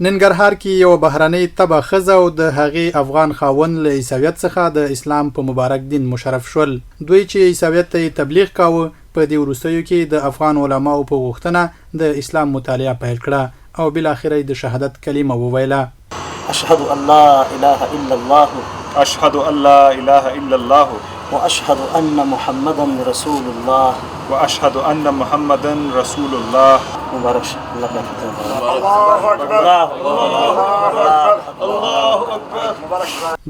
ننګرهار کې یو بهرنۍ تبه ښځه او د هغې افغان خاوند له عیسویت څخه د اسلام په مبارک دین مشرف شول. دوی چې عیسویت ته تبلیغ کاوه په دې وروستیو کې د افغان علماو په غوښتنه د اسلام مطالعه پیل کړه او بالاخره د شهادت کلمه وویله. اشهد ان لا اله الا الله اشهد ان لا اله الا الله واشهد ان محمدا رسول الله واشهد ان محمدا رسول الله. مبارک شه. الله اکبر.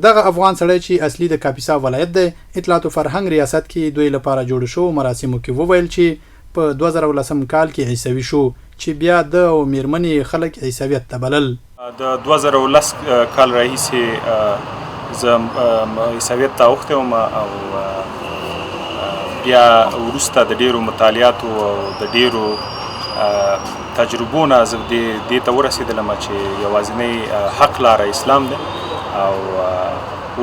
دغه افغان سړی چې اصلي د کاپیسا ولایت دی اطلاعات او فرهنګ ریاست کې دوی لپاره جوړ شو مراسمو کې وویل چې په 2010 کال کې عیسوي شو چې بیا د او میرمنې خلک عیسویت ته بلل. د 2010 کال راهیسې زه عیسویت ته اوښتی وم او بیا وروسته د ډېرو مطالعاتو او د ډېرو تجربو نه زه دې ته ورسېدلم چې یوازینی حق لاره اسلام دی او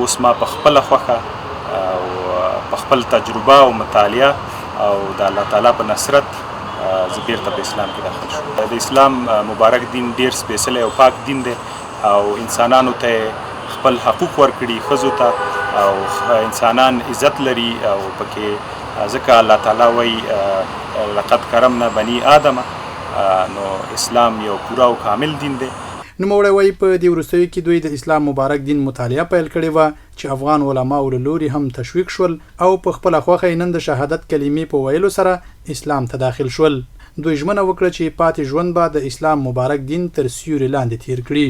اوس ما په خپله خوښه او په خپل تجربه او مطالعه او د الله تعالی په نصرت زه بیرته په اسلام کې داخل شوم. د اسلام مبارک دین ډېر سپېڅلی او پاک دین دی او انسانانو ته خپل حقوق ورکړي، ښځو ته او انسانان عزت لري او پکې ځکه الله تعالی وایي لقد کرمنا بني آدم، نو اسلام یو پوره او کامل دین دی. نوموړی وایي په دې وروستیو کې دوی د اسلام مبارک دین مطالعه پیل کړې وه چې افغان علماو له لوري هم تشویق شول او په خپله خوښه نن د شهادت کلمې په ویلو سره اسلام ته داخل شول. دوی ژمنه وکړه چې پاتې ژوند به د اسلام مبارک دین تر سیوري لاندې تیر کړي.